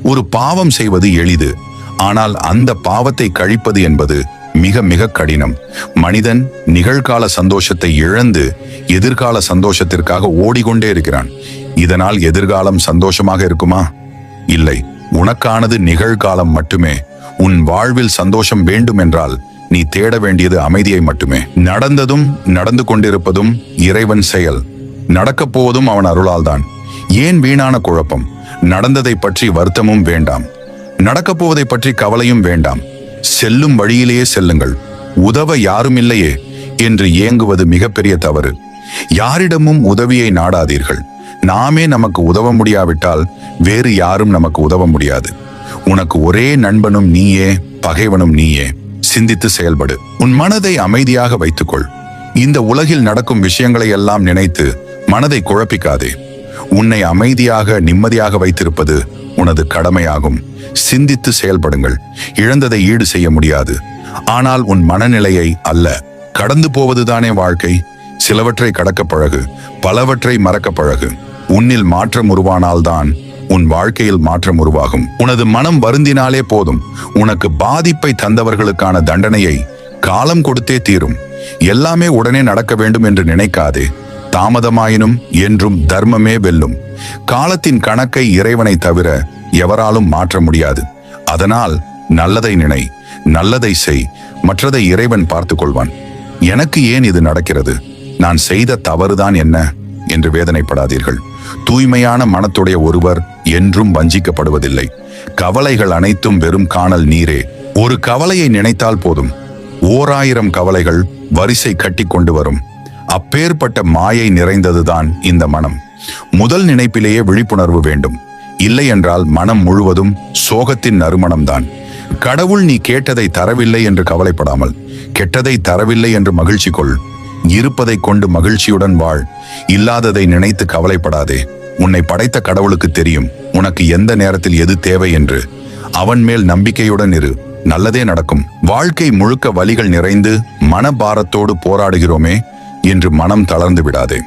ஒரு பாவம் செய்வது எளிது, ஆனால் அந்த பாவத்தை கழிப்பது என்பது மிக மிக கடினம். மனிதன் நிகழ்கால சந்தோஷத்தை இழந்து எதிர்கால சந்தோஷத்திற்காக ஓடிக்கொண்டே இருக்கிறான். இதனால் எதிர்காலம் சந்தோஷமாக இருக்குமா? இல்லை. உனக்கானது நிகழ்காலம் மட்டுமே. உன் வாழ்வில் சந்தோஷம் வேண்டும் என்றால் நீ தேட வேண்டியது அமைதியை மட்டுமே. நடந்ததும் நடந்து கொண்டிருப்பதும் இறைவன் செயல். நடக்கப் போவதும் அவன் அருளால் தான். ஏன் வீணான குழப்பம்? நடந்ததை பற்றி வருத்தமும் வேண்டாம், நடக்கப் போவதை பற்றி கவலையும் வேண்டாம். செல்லும் வழியிலேயே செல்லுங்கள். உதவ யாரும் இல்லையே என்று ஏங்குவது மிகப்பெரிய தவறு. யாரிடமும் உதவியை நாடாதீர்கள். நாமே நமக்கு உதவ முடியாவிட்டால் வேறு யாரும் நமக்கு உதவ முடியாது. உனக்கு ஒரே நண்பனும் நீயே, பகைவனும் நீயே. சிந்தித்து செயல்படு. உன் மனதை அமைதியாக வைத்துக்கொள். இந்த உலகில் நடக்கும் விஷயங்களை எல்லாம் நினைத்து மனதை குழப்பிக்காதே. உன்னை அமைதியாக நிம்மதியாக வைத்திருப்பது உனது கடமையாகும். சிந்தித்து செயல்படுங்கள். இழந்ததை ஈடு செய்ய முடியாது, ஆனால் உன் மனநிலையை அல்ல. கடந்து போவதுதானே வாழ்க்கை. சிலவற்றை கடக்க பழகு, பலவற்றை மறக்க பழகு. உன்னில் மாற்றம் உருவானால்தான் உன் வாழ்க்கையில் மாற்றம் உருவாகும். உனது மனம் வருந்தினாலே போதும். உனக்கு பாதிப்பை தந்தவர்களுக்கான தண்டனையை காலம் கொடுத்தே தீரும். எல்லாமே உடனே நடக்க வேண்டும் என்று நினைக்காதே. தாமதமாயினும் என்றும் தர்மமே வெல்லும். காலத்தின் கணக்கை இறைவனை தவிர எவராலும் மாற்ற முடியாது. அதனால் நல்லதை நினை, நல்லதை செய், மற்றதை இறைவன் பார்த்து கொள்வான். எனக்கு ஏன் இது நடக்கிறது, நான் செய்த தவறுதான் என்ன என்று வேதனைப்படாதீர்கள். தூய்மையான மனத்துடைய ஒருவர் என்றும் வஞ்சிக்கப்படுவதில்லை. கவலைகள் அனைத்தும் வெறும் காணல் நீரே. ஒரு கவலையை நினைத்தால் போதும், 1000 கவலைகள் வரிசை கட்டி கொண்டு வரும். அப்பேற்பட்ட மாயை நிறைந்ததுதான் இந்த மனம். முதல் நினைப்பிலேயே விழிப்புணர்வு வேண்டும். இல்லை என்றால் மனம் முழுவதும் சோகத்தின் நறுமணம்தான். கடவுள் நீ கேட்டதை தரவில்லை என்று கவலைப்படாமல் கெட்டதை தரவில்லை என்று மகிழ்ச்சி கொள். இருப்பதை கொண்டு மகிழ்ச்சியுடன் வாழ். இல்லாததை நினைத்து கவலைப்படாதே. உன்னை படைத்த கடவுளுக்கு தெரியும் உனக்கு எந்த நேரத்தில் எது தேவை என்று. அவன் மேல் நம்பிக்கையுடன் இரு, நல்லதே நடக்கும். வாழ்க்கை முழுக்க வலிகள் நிறைந்து மனபாரத்தோடு போராடுகிறோமே என்று மனம் தளர்ந்து விடாதே.